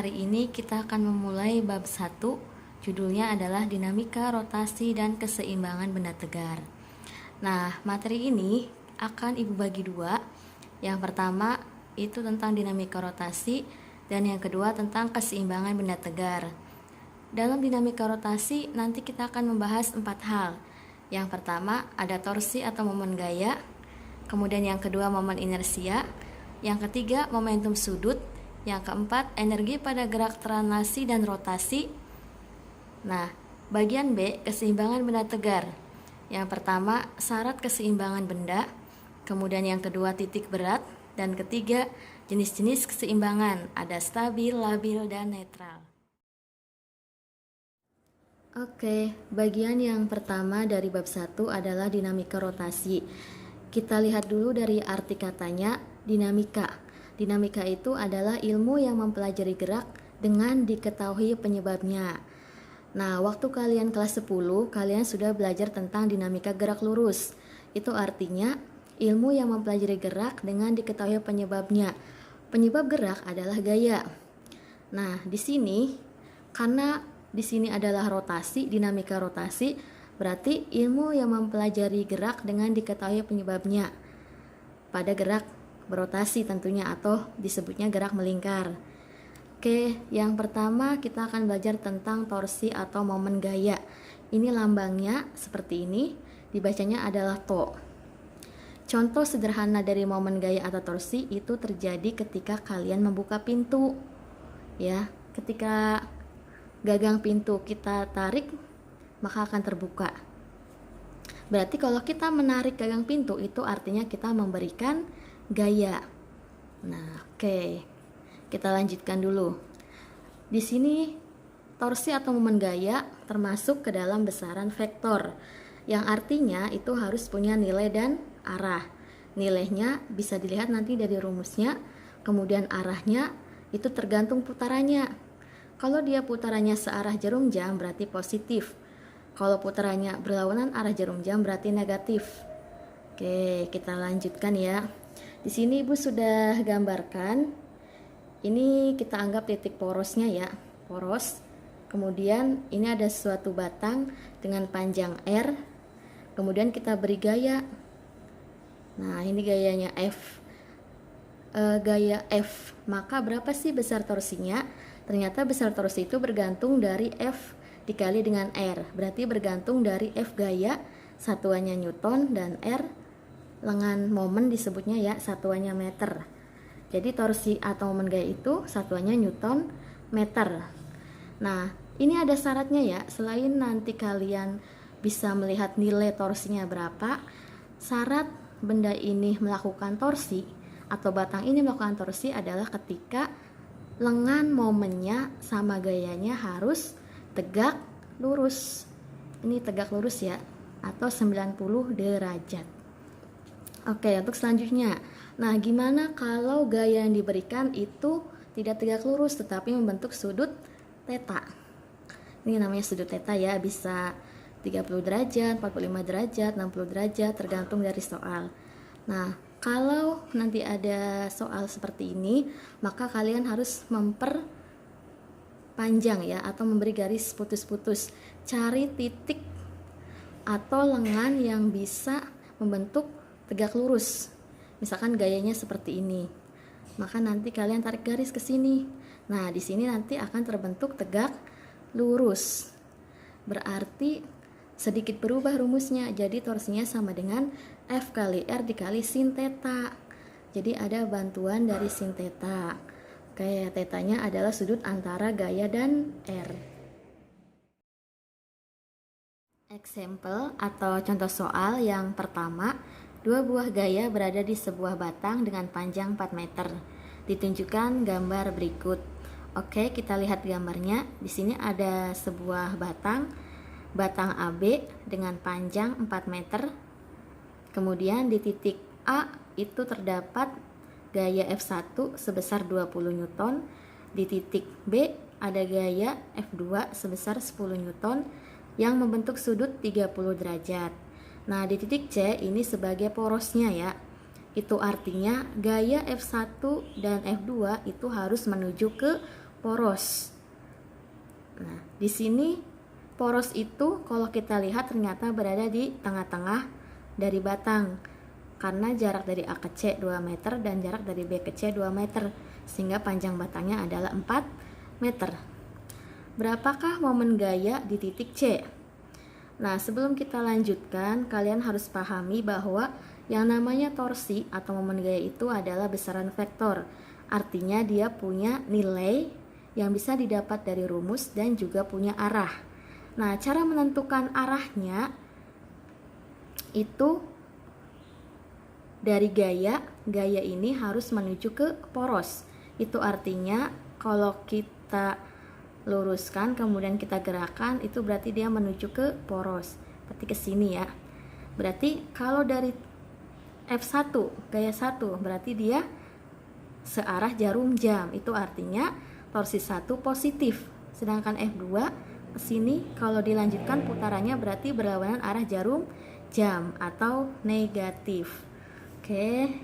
hari ini kita akan memulai bab 1. Judulnya adalah dinamika, rotasi, dan keseimbangan benda tegar. Nah, materi ini akan Ibu bagi dua. Yang pertama itu tentang dinamika rotasi, dan yang kedua tentang keseimbangan benda tegar. Dalam dinamika rotasi, nanti kita akan membahas 4 hal. Yang pertama ada torsi atau momen gaya, kemudian yang kedua momen inersia, yang ketiga momentum sudut, yang keempat energi pada gerak translasi dan rotasi. Nah, bagian B, keseimbangan benda tegar. Yang pertama syarat keseimbangan benda, kemudian yang kedua titik berat, dan ketiga jenis-jenis keseimbangan, ada stabil, labil, dan netral. Oke, bagian yang pertama dari bab 1 adalah dinamika rotasi. Kita lihat dulu dari arti katanya, dinamika. Dinamika itu adalah ilmu yang mempelajari gerak dengan diketahui penyebabnya. Nah, waktu kalian kelas 10, kalian sudah belajar tentang dinamika gerak lurus. Itu artinya ilmu yang mempelajari gerak dengan diketahui penyebabnya. Penyebab gerak adalah gaya. Nah, di sini karena di sini adalah rotasi, dinamika rotasi, berarti ilmu yang mempelajari gerak dengan diketahui penyebabnya pada gerak berotasi tentunya, atau disebutnya gerak melingkar. Oke, yang pertama kita akan belajar tentang torsi atau momen gaya. Ini lambangnya seperti ini, dibacanya adalah to. Contoh sederhana dari momen gaya atau torsi itu terjadi ketika kalian membuka pintu. Ya, ketika gagang pintu kita tarik, maka akan terbuka. Berarti kalau kita menarik gagang pintu itu artinya kita memberikan gaya. Nah, oke. Kita lanjutkan dulu. Di sini torsi atau momen gaya termasuk ke dalam besaran vektor, yang artinya itu harus punya nilai dan arah. Nilainya bisa dilihat nanti dari rumusnya, kemudian arahnya itu tergantung putarannya. Kalau dia putarannya searah jarum jam berarti positif. Kalau putarannya berlawanan arah jarum jam berarti negatif. Oke, kita lanjutkan ya. Di sini Ibu sudah gambarkan. Ini kita anggap titik porosnya ya, poros. Kemudian ini ada suatu batang dengan panjang R. Kemudian kita beri gaya. Nah, ini gayanya F. Gaya F. Maka berapa sih besar torsinya? Ternyata besar torsi itu bergantung dari F dikali dengan R. Berarti bergantung dari F gaya, satuannya Newton, dan R lengan momen disebutnya ya, satuannya meter. Jadi torsi atau momen gaya itu satuannya Newton meter. Nah, ini ada syaratnya ya. Selain nanti kalian bisa melihat nilai torsinya berapa, syarat benda ini melakukan torsi atau batang ini melakukan torsi adalah ketika lengan momennya sama gayanya harus tegak lurus. Ini tegak lurus ya, atau 90 derajat. Oke, untuk selanjutnya. Nah, gimana kalau gaya yang diberikan itu tidak tegak lurus tetapi membentuk sudut theta? Ini namanya sudut theta ya, bisa 30 derajat, 45 derajat, 60 derajat, tergantung dari soal. Nah, kalau nanti ada soal seperti ini, maka kalian harus memperpanjang ya, atau memberi garis putus-putus. Cari titik atau lengan yang bisa membentuk tegak lurus. Misalkan gayanya seperti ini. Maka nanti kalian tarik garis ke sini. Nah, di sini nanti akan terbentuk tegak lurus. Berarti sedikit berubah rumusnya. Jadi torsinya sama dengan F kali R dikali sin theta. Jadi ada bantuan dari sin theta. Oke, tetanya adalah sudut antara gaya dan R. Example atau contoh soal yang pertama, dua buah gaya berada di sebuah batang dengan panjang 4 meter. Ditunjukkan gambar berikut. Oke, kita lihat gambarnya. Di sini ada sebuah batang AB dengan panjang 4 meter. Kemudian di titik A itu terdapat gaya F1 sebesar 20 Newton. Di titik B ada gaya F2 sebesar 10 Newton yang membentuk sudut 30 derajat. Nah, di titik C ini sebagai porosnya ya. Itu artinya gaya F1 dan F2 itu harus menuju ke poros. Nah, di sini poros itu kalau kita lihat ternyata berada di tengah-tengah dari batang, karena jarak dari A ke C 2 meter dan jarak dari B ke C 2 meter, sehingga panjang batangnya adalah 4 meter. Berapakah momen gaya di titik C? Nah, sebelum kita lanjutkan, kalian harus pahami bahwa yang namanya torsi atau momen gaya itu adalah besaran vektor. Artinya dia punya nilai yang bisa didapat dari rumus dan juga punya arah. Nah, cara menentukan arahnya itu dari gaya ini harus menuju ke poros. Itu artinya kalau kita luruskan kemudian kita gerakkan, itu berarti dia menuju ke poros, berarti ke sini ya. Berarti kalau dari F1 gaya 1 berarti dia searah jarum jam, itu artinya torsi 1 positif. Sedangkan F2 ke sini kalau dilanjutkan putarannya berarti berlawanan arah jarum jam atau negatif. Oke.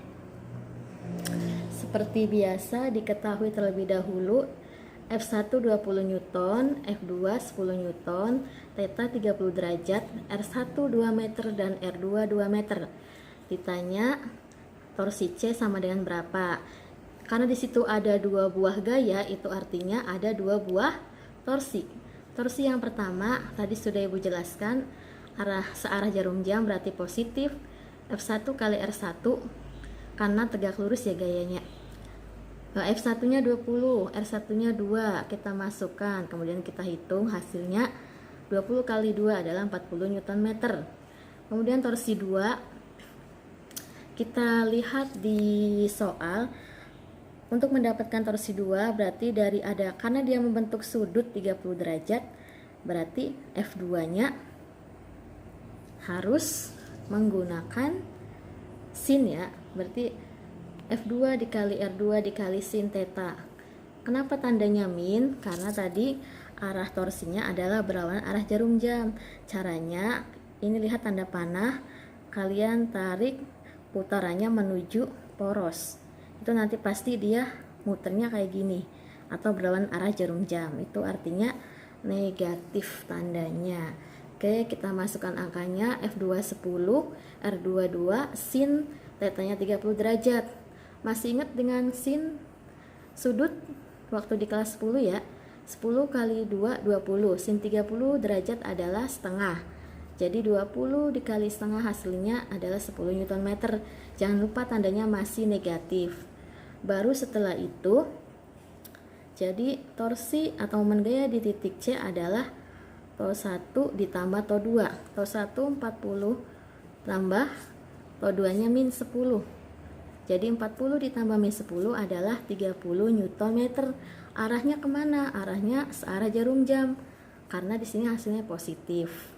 Seperti biasa diketahui terlebih dahulu F1 20 Newton, F2 10 Newton, theta 30 derajat, R1 2 meter dan R2 2 meter. Ditanya torsi C sama dengan berapa? Karena di situ ada 2 buah gaya, itu artinya ada 2 buah torsi. Torsi yang pertama tadi sudah Ibu jelaskan, searah jarum jam berarti positif, F1 kali R1 karena tegak lurus ya gayanya. F1 nya 20, R1 nya 2, kita masukkan, kemudian kita hitung hasilnya 20 kali 2 adalah 40 Newton meter. Kemudian torsi 2 kita lihat di soal, untuk mendapatkan torsi 2 berarti karena dia membentuk sudut 30 derajat, berarti F2 nya harus menggunakan sin ya, berarti F2 dikali R2 dikali sin theta. Kenapa tandanya min? Karena tadi arah torsinya adalah berlawanan arah jarum jam. Caranya, ini lihat tanda panah, kalian tarik putarannya menuju poros. Itu nanti pasti dia muternya kayak gini atau berlawanan arah jarum jam. Itu artinya negatif tandanya. Oke, kita masukkan angkanya. F2 10, R2 2, sin tetanya 30 derajat. Masih ingat dengan sin sudut waktu di kelas 10 ya? 10 kali 2 20, sin 30 derajat adalah setengah. Jadi 20 dikali setengah hasilnya adalah 10 Newton meter. Jangan lupa tandanya masih negatif. Baru setelah itu, jadi torsi atau momen gaya di titik C adalah TO 1 ditambah TO 2. TO 1 40 tambah TO 2 nya min 10. Jadi 40 ditambah min 10 adalah 30 Newton meter. Arahnya kemana? Arahnya searah jarum jam. Karena di sini hasilnya positif.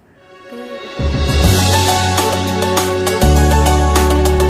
Oke.